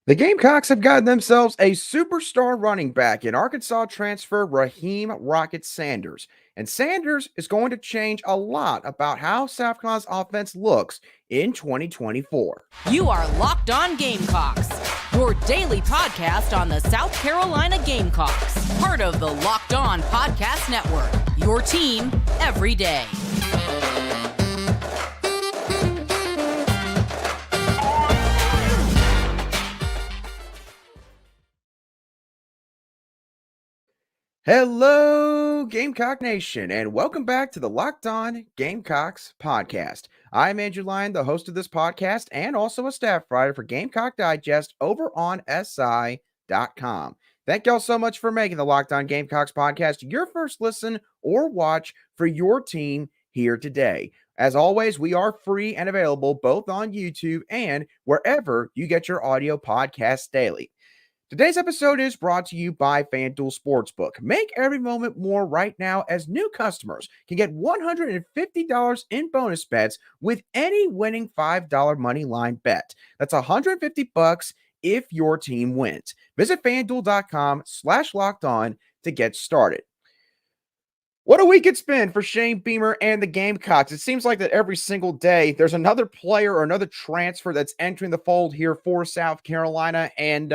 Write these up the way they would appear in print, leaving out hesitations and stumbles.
The Gamecocks have gotten themselves a superstar running back in Arkansas transfer Raheim Rocket Sanders. And Sanders is going to change a lot about how South Carolina's offense looks in 2024. You are Locked On Gamecocks, your daily podcast on the South Carolina Gamecocks, part of the Locked On Podcast Network, your team every day. Hello, Gamecock Nation, and welcome back to the Locked On Gamecocks podcast. I'm Andrew Lyon, the host of this podcast, and also a staff writer for Gamecock Digest over on SI.com. Thank y'all so much for making the Locked On Gamecocks podcast your first listen or watch for your team here today. As always, we are free and available both on YouTube and wherever you get your audio podcasts daily. Today's episode is brought to you by FanDuel Sportsbook. Make every moment more right now as new customers can get $150 in bonus bets with any winning $5 money line bet. That's $150 if your team wins. Visit FanDuel.com/locked-on to get started. What a week it's been for Shane Beamer and the Gamecocks. It seems like that every single day there's another player or another transfer that's entering the fold here for South Carolina, and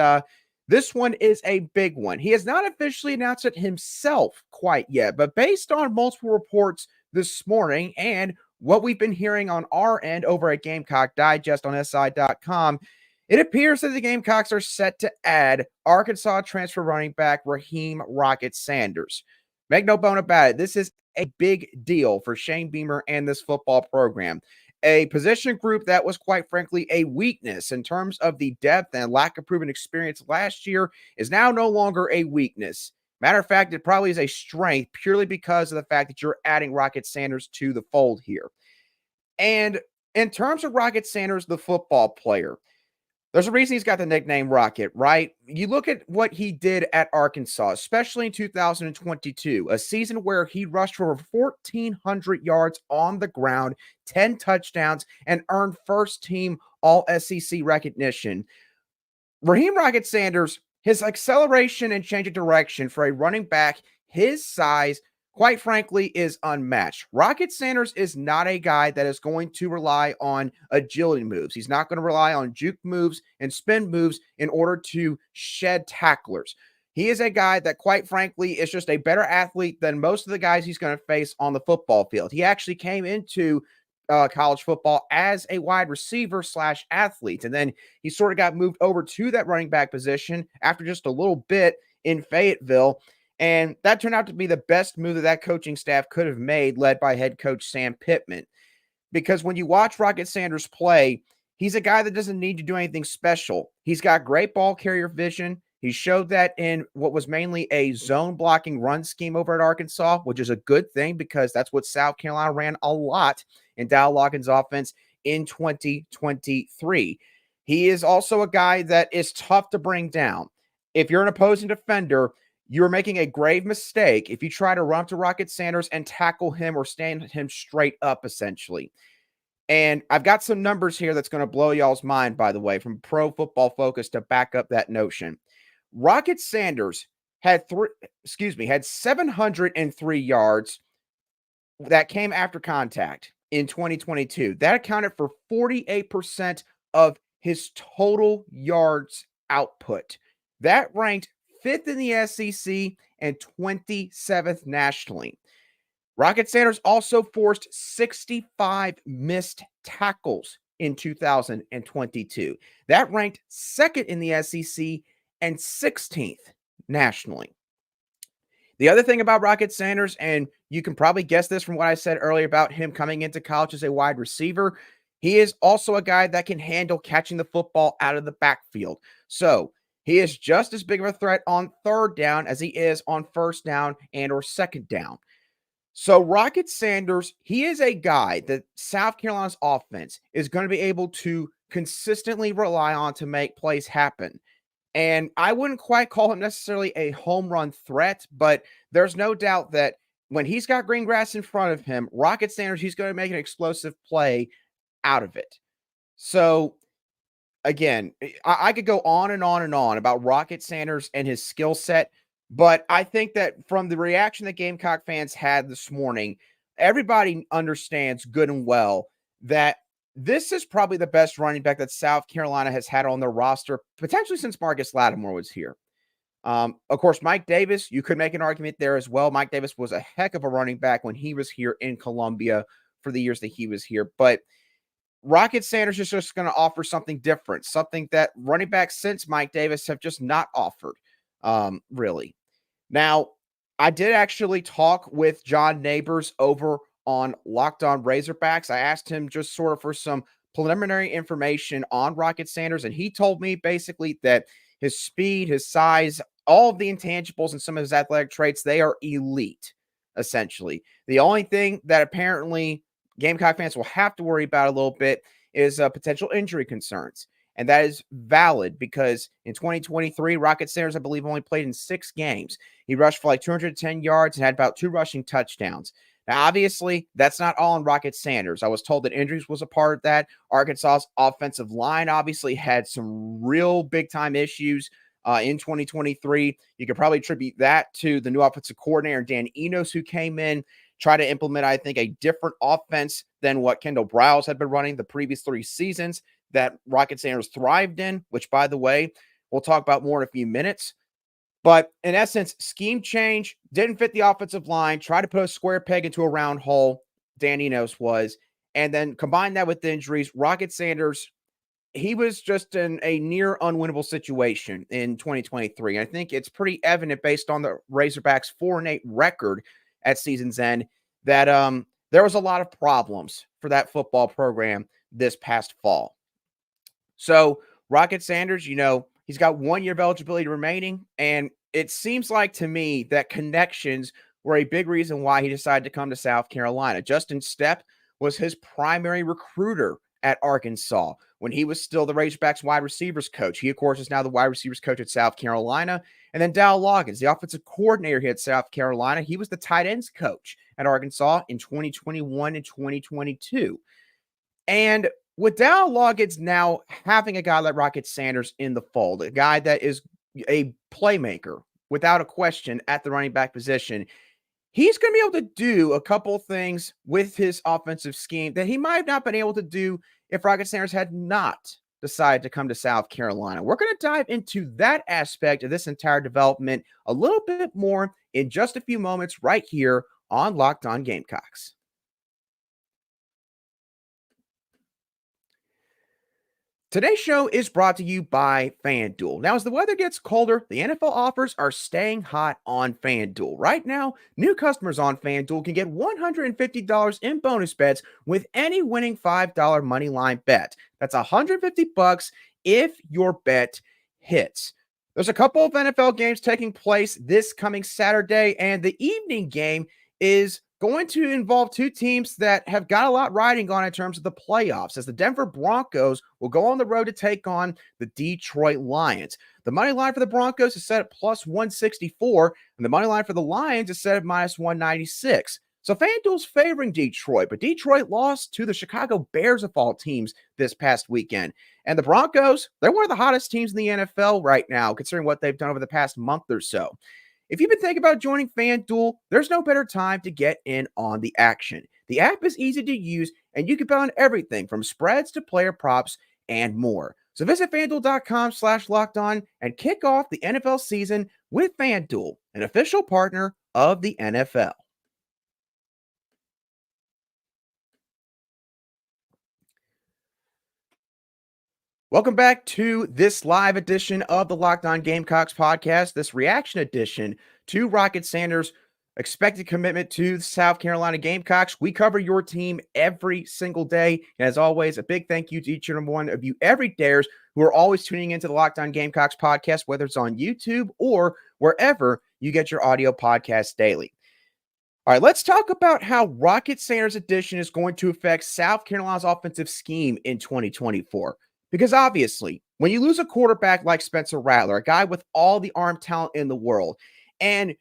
this one is a big one. He has not officially announced it himself quite yet, but based on multiple reports this morning and what we've been hearing on our end over at Gamecock Digest on SI.com, it appears that the Gamecocks are set to add Arkansas transfer running back Raheim Rocket Sanders. Make no bone about it, this is a big deal for Shane Beamer and this football program. A position group that was, quite frankly, a weakness in terms of the depth and lack of proven experience last year is now no longer a weakness. Matter of fact, it probably is a strength purely because of the fact that you're adding Rocket Sanders to the fold here. And in terms of Rocket Sanders, the football player, there's a reason he's got the nickname Rocket, right? You look at what he did at Arkansas, especially in 2022, a season where he rushed for over 1,400 yards on the ground, 10 touchdowns, and earned first-team All-SEC recognition. Raheim Rocket Sanders, his acceleration and change of direction for a running back his size, quite frankly, is unmatched. Rocket Sanders is not a guy that is going to rely on agility moves. He's not going to rely on juke moves and spin moves in order to shed tacklers. He is a guy that, quite frankly, is just a better athlete than most of the guys he's going to face on the football field. He actually came into college football as a wide receiver / athlete, and then he sort of got moved over to that running back position after just a little bit in Fayetteville. And that turned out to be the best move that coaching staff could have made, led by head coach Sam Pittman. Because when you watch Rocket Sanders play, he's a guy that doesn't need to do anything special. He's got great ball carrier vision. He showed that in what was mainly a zone blocking run scheme over at Arkansas, which is a good thing because that's what South Carolina ran a lot in Dowell Loggains' offense in 2023. He is also a guy that is tough to bring down. If you're an opposing defender, you're making a grave mistake if you try to run to Rocket Sanders and tackle him or stand him straight up, essentially. And I've got some numbers here that's going to blow y'all's mind, by the way, from Pro Football Focus to back up that notion. Rocket Sanders had 703 yards that came after contact in 2022. That accounted for 48% of his total yards output. That ranked 5th in the SEC and 27th nationally. Rocket Sanders also forced 65 missed tackles in 2022. That ranked 2nd in the SEC and 16th nationally. The other thing about Rocket Sanders, and you can probably guess this from what I said earlier about him coming into college as a wide receiver, he is also a guy that can handle catching the football out of the backfield. So he is just as big of a threat on 3rd down as he is on 1st down and or 2nd down. So Rocket Sanders, he is a guy that South Carolina's offense is going to be able to consistently rely on to make plays happen. And I wouldn't quite call him necessarily a home run threat, but there's no doubt that when he's got green grass in front of him, Rocket Sanders, he's going to make an explosive play out of it. So again, I could go on and on and on about Rocket Sanders and his skill set, but I think that from the reaction that Gamecock fans had this morning, everybody understands good and well that this is probably the best running back that South Carolina has had on their roster, potentially since Marcus Lattimore was here. Of course, Mike Davis, you could make an argument there as well. Mike Davis was a heck of a running back when he was here in Columbia for the years that he was here. But Rocket Sanders is just going to offer something different, something that running backs since Mike Davis have just not offered, really. Now, I did actually talk with John Neighbors over on Locked On Razorbacks. I asked him just sort of for some preliminary information on Rocket Sanders, and he told me basically that his speed, his size, all of the intangibles and some of his athletic traits, they are elite, essentially. The only thing that apparently Gamecock fans will have to worry about a little bit is potential injury concerns. And that is valid because in 2023, Rocket Sanders, I believe, only played in 6 games. He rushed for like 210 yards and had about 2 rushing touchdowns. Now, obviously, that's not all on Rocket Sanders. I was told that injuries was a part of that. Arkansas's offensive line obviously had some real big-time issues in 2023. You could probably attribute that to the new offensive coordinator, Dan Enos, who came in, try to implement, I think, a different offense than what Kendall Briles had been running the previous 3 seasons that Rocket Sanders thrived in, which, by the way, we'll talk about more in a few minutes. But in essence, scheme change, didn't fit the offensive line, tried to put a square peg into a round hole, Dan Enos was, and then combine that with the injuries, Rocket Sanders, he was just in a near unwinnable situation in 2023. And I think it's pretty evident based on the Razorbacks' 4-8 record at season's end that there was a lot of problems for that football program this past fall. So Rocket Sanders, he's got 1 year of eligibility remaining, and it seems like to me that connections were a big reason why he decided to come to South Carolina. Justin Stepp was his primary recruiter at Arkansas when he was still the Razorbacks wide receivers coach. He, of course, is now the wide receivers coach at South Carolina. And then Dowell Loggains, the offensive coordinator here at South Carolina, he was the tight ends coach at Arkansas in 2021 and 2022. And with Dowell Loggains now having a guy like Rocket Sanders in the fold, a guy that is a playmaker without a question at the running back position, he's going to be able to do a couple things with his offensive scheme that he might have not been able to do if Rocket Sanders had not decided to come to South Carolina. We're going to dive into that aspect of this entire development a little bit more in just a few moments right here on Locked On Gamecocks. Today's show is brought to you by FanDuel. Now, as the weather gets colder, the NFL offers are staying hot on FanDuel. Right now, new customers on FanDuel can get $150 in bonus bets with any winning $5 moneyline bet. That's $150 if your bet hits. There's a couple of NFL games taking place this coming Saturday, and the evening game is going to involve 2 teams that have got a lot riding on in terms of the playoffs, as the Denver Broncos will go on the road to take on the Detroit Lions. The money line for the Broncos is set at plus 164, and the money line for the Lions is set at minus 196. So FanDuel's favoring Detroit, but Detroit lost to the Chicago Bears of all teams this past weekend. And the Broncos, they're one of the hottest teams in the NFL right now, considering what they've done over the past month or so. If you've been thinking about joining FanDuel, there's no better time to get in on the action. The app is easy to use, and you can bet on everything from spreads to player props and more. So visit FanDuel.com/lockedon and kick off the NFL season with FanDuel, an official partner of the NFL. Welcome back to this live edition of the Locked On Gamecocks podcast, this reaction edition to Rocket Sanders' expected commitment to the South Carolina Gamecocks. We cover your team every single day. And as always, a big thank you to each and one of you every dares who are always tuning into the Locked On Gamecocks podcast, whether it's on YouTube or wherever you get your audio podcasts daily. All right, let's talk about how Rocket Sanders' addition is going to affect South Carolina's offensive scheme in 2024. Because obviously, when you lose a quarterback like Spencer Rattler, a guy with all the arm talent in the world, and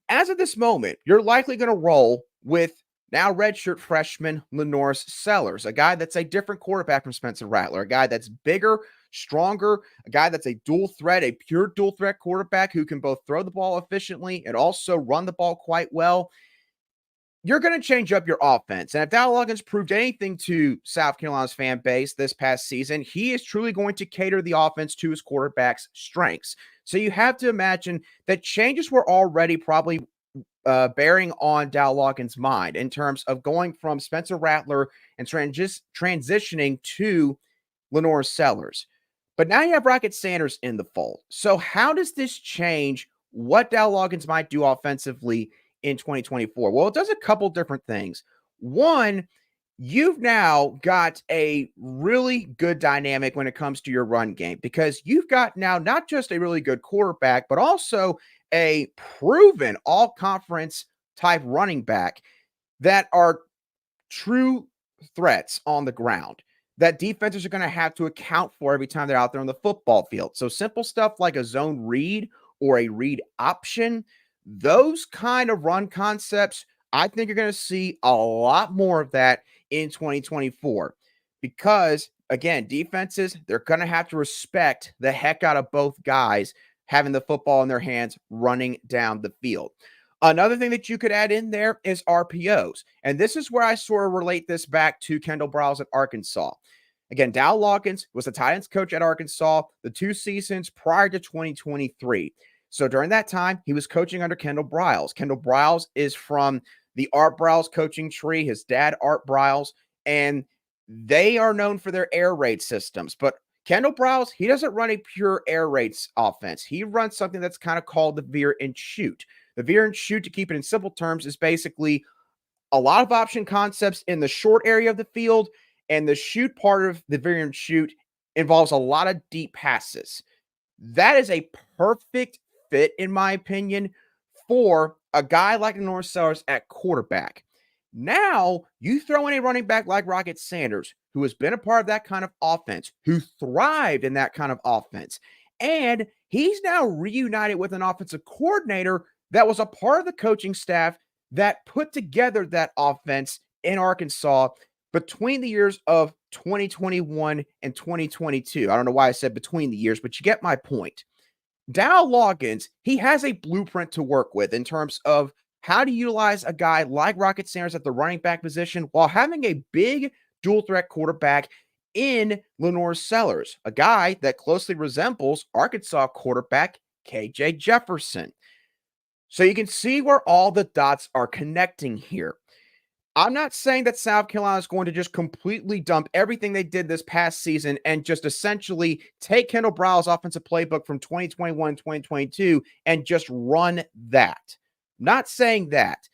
as of this moment, you're likely going to roll with now redshirt freshman Lenoris Sellers, a guy that's a different quarterback from Spencer Rattler, a guy that's bigger, stronger, a guy that's a dual threat, a pure dual threat quarterback who can both throw the ball efficiently and also run the ball quite well, you're going to change up your offense. And if Dowell Loggains proved anything to South Carolina's fan base this past season, he is truly going to cater the offense to his quarterback's strengths. So you have to imagine that changes were already probably bearing on Dowell Loggains' mind in terms of going from Spencer Rattler and transitioning to Lenore Sellers. But now you have Rocket Sanders in the fold. So how does this change what Dowell Loggains might do offensively in 2024? Well, it does a couple different things. One, you've now got a really good dynamic when it comes to your run game because you've got now not just a really good quarterback, but also a proven all-conference type running back that are true threats on the ground that defenses are going to have to account for every time they're out there on the football field. So simple stuff like a zone read or a read option, those kind of run concepts, I think you're going to see a lot more of that in 2024 because, again, defenses, they're going to have to respect the heck out of both guys having the football in their hands running down the field. Another thing that you could add in there is RPOs. And this is where I sort of relate this back to Kendall Briles at Arkansas. Again, Dowell Loggains was the tight ends coach at Arkansas the 2 seasons prior to 2023. So during that time, he was coaching under Kendall Briles. Kendall Briles is from the Art Briles coaching tree, his dad, Art Briles, and they are known for their air raid systems. But Kendall Briles, he doesn't run a pure air raids offense. He runs something that's kind of called the veer and shoot. The veer and shoot, to keep it in simple terms, is basically a lot of option concepts in the short area of the field, and the shoot part of the veer and shoot involves a lot of deep passes. That is a perfect fit, in my opinion, for a guy like Lenore Sellers at quarterback. Now, you throw in a running back like Rocket Sanders, who has been a part of that kind of offense, who thrived in that kind of offense, and he's now reunited with an offensive coordinator that was a part of the coaching staff that put together that offense in Arkansas between the years of 2021 and 2022. I don't know why I said between the years, but you get my point. Dowell Loggains, he has a blueprint to work with in terms of how to utilize a guy like Rocket Sanders at the running back position while having a big dual threat quarterback in Lenore Sellers, a guy that closely resembles Arkansas quarterback KJ Jefferson. So you can see where all the dots are connecting here. I'm not saying that South Carolina is going to just completely dump everything they did this past season and just essentially take Kendall Briles' offensive playbook from 2021 and 2022 and just run that. Not saying that,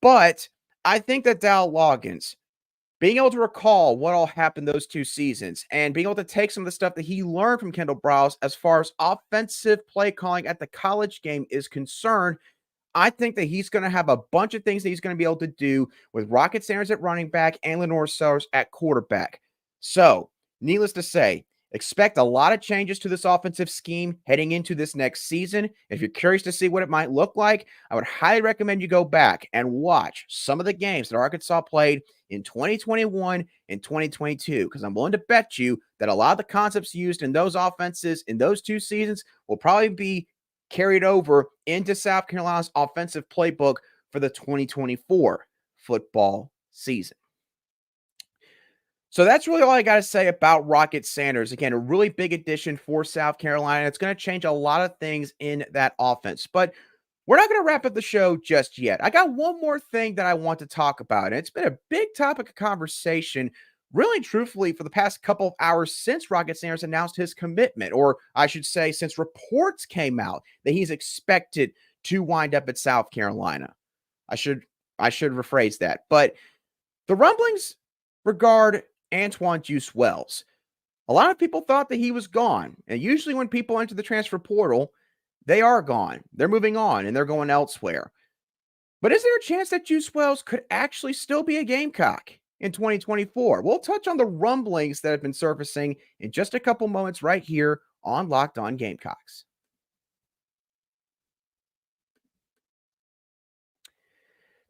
but I think that Dowell Loggains, being able to recall what all happened those 2 seasons and being able to take some of the stuff that he learned from Kendall Briles as far as offensive play calling at the college game is concerned, I think that he's going to have a bunch of things that he's going to be able to do with Rocket Sanders at running back and Lenore Sellers at quarterback. So, needless to say, expect a lot of changes to this offensive scheme heading into this next season. If you're curious to see what it might look like, I would highly recommend you go back and watch some of the games that Arkansas played in 2021 and 2022, because I'm willing to bet you that a lot of the concepts used in those offenses in those 2 seasons will probably be carried over into South Carolina's offensive playbook for the 2024 football season. So that's really all I got to say about Rocket Sanders. Again, a really big addition for South Carolina. It's going to change a lot of things in that offense. But we're not going to wrap up the show just yet. I got one more thing that I want to talk about. And it's been a big topic of conversation, really truthfully, for the past couple of hours since Rocket Sanders announced his commitment, or I should say since reports came out that he's expected to wind up at South Carolina. I should rephrase that. But the rumblings regard Antwane Wells. A lot of people thought that he was gone. And usually when people enter the transfer portal, they are gone. They're moving on and they're going elsewhere. But is there a chance that Juice Wells could actually still be a Gamecock in 2024? We'll touch on the rumblings that have been surfacing in just a couple moments right here on Locked On Gamecocks.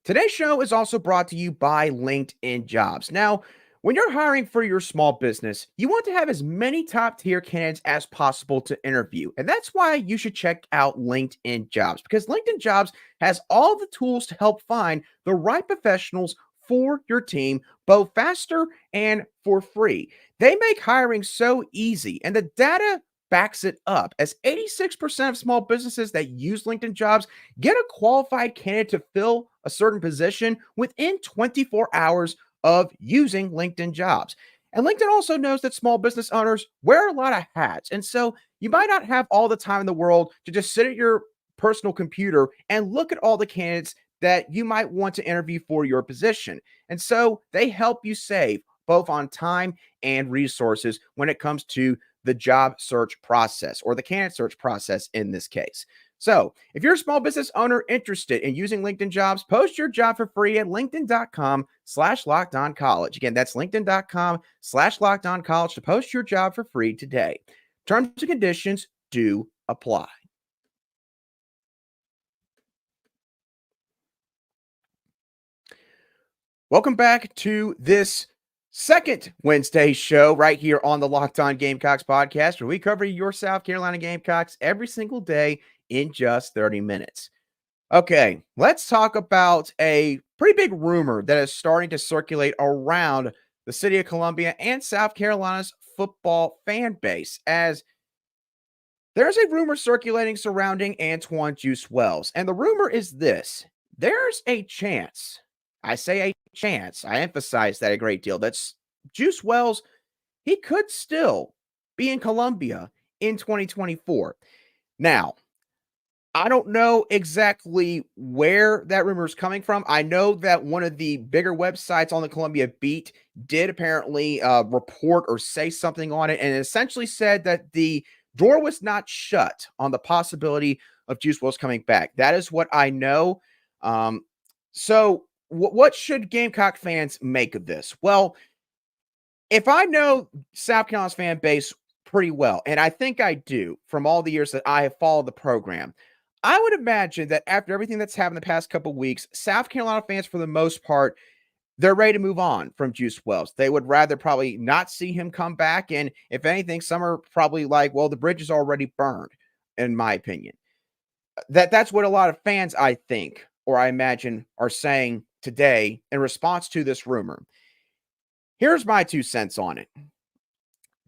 Today's show is also brought to you by LinkedIn Jobs. Now, When you're hiring for your small business, you want to have as many top tier candidates as possible to interview. And that's why you should check out LinkedIn Jobs, because LinkedIn Jobs has all the tools to help find the right professionals for your team, both faster and for free. They make hiring so easy, and the data backs it up, as 86% of small businesses that use LinkedIn Jobs get a qualified candidate to fill a certain position within 24 hours of using LinkedIn Jobs. And LinkedIn also knows that small business owners wear a lot of hats. And so you might not have all the time in the world to just sit at your personal computer and look at all the candidates that you might want to interview for your position. And so they help you save both on time and resources when it comes to the job search process, or the candidate search process in this case. So if you're a small business owner interested in using LinkedIn Jobs, post your job for free at linkedin.com/lockedoncollege. Again, that's linkedin.com/lockedoncollege to post your job for free today. Terms and conditions do apply. Welcome back to this second Wednesday show right here on the Locked On Gamecocks podcast, where we cover your South Carolina Gamecocks every single day in just 30 minutes. Okay, let's talk about a pretty big rumor that is starting to circulate around the city of Columbia and South Carolina's football fan base, as there's a rumor circulating surrounding Antwane Wells. And the rumor is this: there's a chance, I say a chance, I emphasize that a great deal, that's Juice Wells, he could still be in Columbia in 2024. Now, I don't know exactly where that rumor is coming from. I know that one of the bigger websites on the Columbia beat did apparently report or say something on it, and it essentially said that the door was not shut on the possibility of Juice Wells coming back. That is what I know. So what should Gamecock fans make of this? Well, if I know South Carolina's fan base pretty well, and I think I do from all the years that I have followed the program, I would imagine that after everything that's happened the past couple of weeks, South Carolina fans, for the most part, they're ready to move on from Juice Wells. They would rather probably not see him come back. And if anything, some are probably like, well, the bridge is already burned, in my opinion. That's what a lot of fans, I think, or I imagine, are saying today in response to this rumor. Here's my 2 cents on it.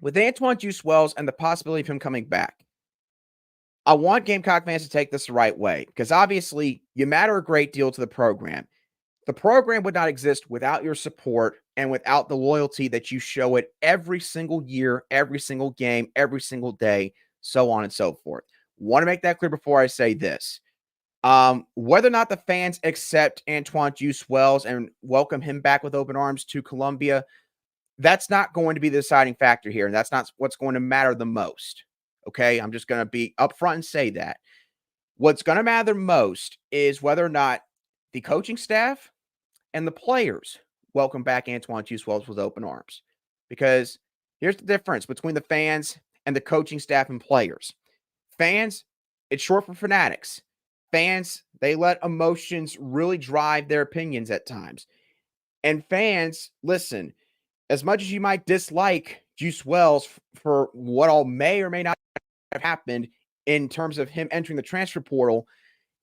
With Antwane Juice Wells and the possibility of him coming back, I want Gamecock fans to take this the right way, because obviously you matter a great deal to the program. The program would not exist without your support and without the loyalty that you show it every single year, every single game, every single day, so on and so forth. Want to make that clear before I say this. Whether or not the fans accept Antwane Juice Wells and welcome him back with open arms to Columbia, that's not going to be the deciding factor here, and that's not what's going to matter the most. Okay, I'm just going to be upfront and say that. What's going to matter most is whether or not the coaching staff and the players welcome back Antwane Juice Wells with open arms. Because here's the difference between the fans and the coaching staff and players. Fans, it's short for fanatics. Fans, they let emotions really drive their opinions at times. And fans, listen, as much as you might dislike Juice Wells for what all may or may not have happened in terms of him entering the transfer portal,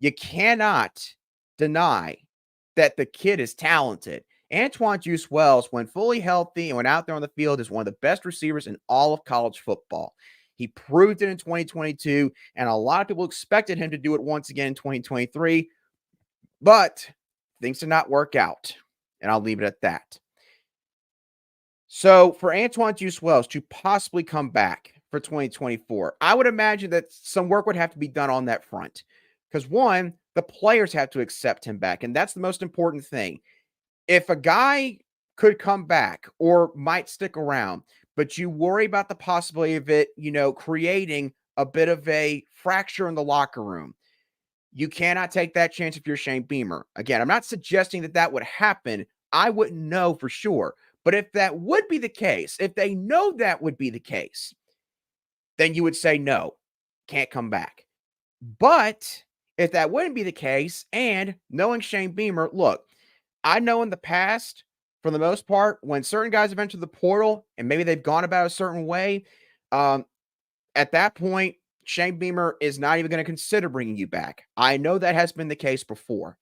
you cannot deny that the kid is talented. Antwane Juice Wells, when fully healthy and when out there on the field, is one of the best receivers in all of college football. He proved it in 2022, and a lot of people expected him to do it once again in 2023, but things did not work out, and I'll leave it at that. So for Antwane Juice Wells to possibly come back for 2024, I would imagine that some work would have to be done on that front. Because one, the players have to accept him back, and that's the most important thing. If a guy could come back or might stick around, but you worry about the possibility of it, creating a bit of a fracture in the locker room, you cannot take that chance if you're Shane Beamer. Again, I'm not suggesting that that would happen. I wouldn't know for sure. But if that would be the case, if they know that would be the case, then you would say, no, can't come back. But if that wouldn't be the case, and knowing Shane Beamer, look, I know in the past, for the most part, when certain guys have entered the portal and maybe they've gone about a certain way, at that point, Shane Beamer is not even going to consider bringing you back. I know that has been the case before.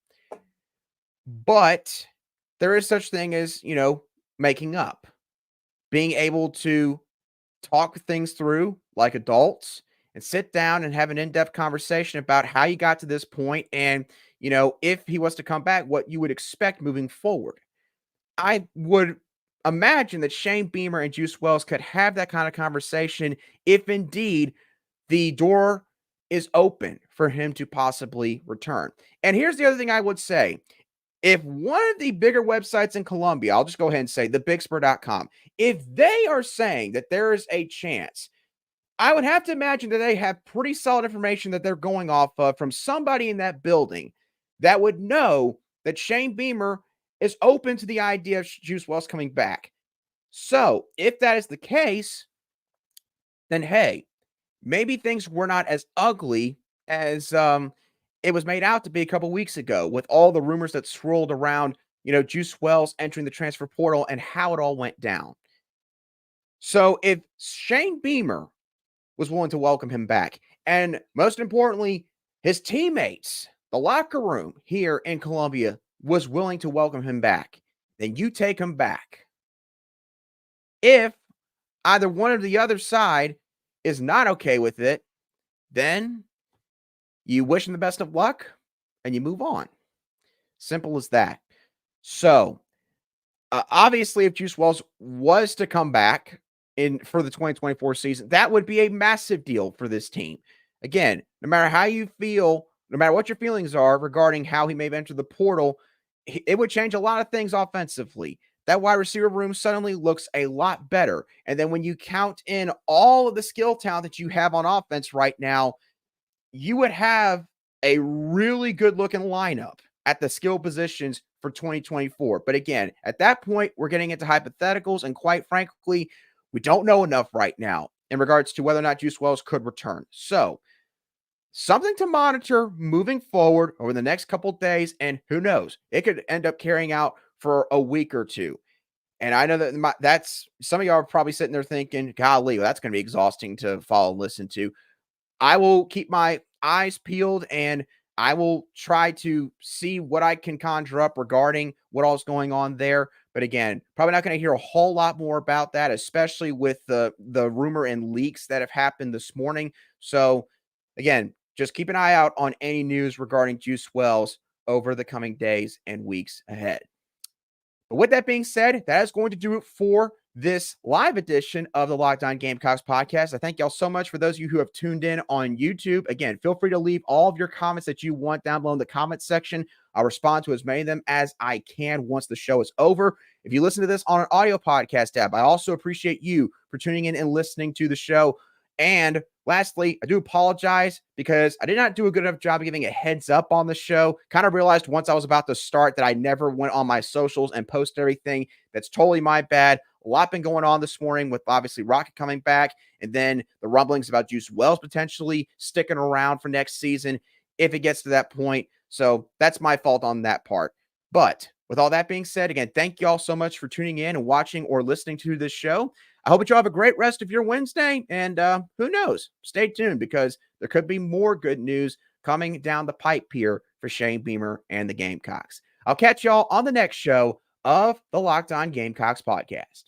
But there is such thing as, making up, being able to talk things through like adults and sit down and have an in-depth conversation about how you got to this point and, if he was to come back, what you would expect moving forward. I would imagine that Shane Beamer and Juice Wells could have that kind of conversation if indeed the door is open for him to possibly return. And here's the other thing I would say. If one of the bigger websites in Columbia, I'll just go ahead and say thebigspur.com, if they are saying that there is a chance, I would have to imagine that they have pretty solid information that they're going off of from somebody in that building that would know that Shane Beamer is open to the idea of Juice Wells coming back. So if that is the case, then hey, maybe things were not as ugly as it was made out to be a couple weeks ago with all the rumors that swirled around, Juice Wells entering the transfer portal and how it all went down. So if Shane Beamer was willing to welcome him back, and most importantly, his teammates, the locker room here in Columbia was willing to welcome him back, then you take him back. If either one or the other side is not okay with it, then you wish him the best of luck and you move on. Simple as that. So, obviously, if Juice Wells was to come back for the 2024 season, that would be a massive deal for this team. Again, no matter how you feel, no matter what your feelings are regarding how he may have entered the portal, it would change a lot of things offensively. That wide receiver room suddenly looks a lot better. And then when you count in all of the skill talent that you have on offense right now, you would have a really good looking lineup at the skill positions for 2024. But again, at that point, we're getting into hypotheticals. And quite frankly, we don't know enough right now in regards to whether or not Juice Wells could return. So something to monitor moving forward over the next couple of days. And who knows, it could end up carrying out for a week or two. And I know that that's some of y'all are probably sitting there thinking, golly, that's going to be exhausting to follow and listen to. I will keep my eyes peeled and I will try to see what I can conjure up regarding what all's going on there. But again, probably not going to hear a whole lot more about that, especially with the rumor and leaks that have happened this morning. So again, just keep an eye out on any news regarding Juice Wells over the coming days and weeks ahead. But with that being said, that is going to do it for this live edition of the Locked On Gamecocks podcast. I thank y'all so much for those of you who have tuned in on YouTube. Again, feel free to leave all of your comments that you want down below in the comments section. I'll respond to as many of them as I can once the show is over. If you listen to this on an audio podcast app, I also appreciate you for tuning in and listening to the show. And lastly, I do apologize because I did not do a good enough job of giving a heads up on the show. Kind of realized once I was about to start that I never went on my socials and posted everything. That's totally my bad. A lot been going on this morning with obviously Rocket coming back and then the rumblings about Juice Wells potentially sticking around for next season if it gets to that point. So that's my fault on that part. But with all that being said, again, thank you all so much for tuning in and watching or listening to this show. I hope that you have a great rest of your Wednesday. And who knows? Stay tuned because there could be more good news coming down the pipe here for Shane Beamer and the Gamecocks. I'll catch y'all on the next show of the Locked On Gamecocks podcast.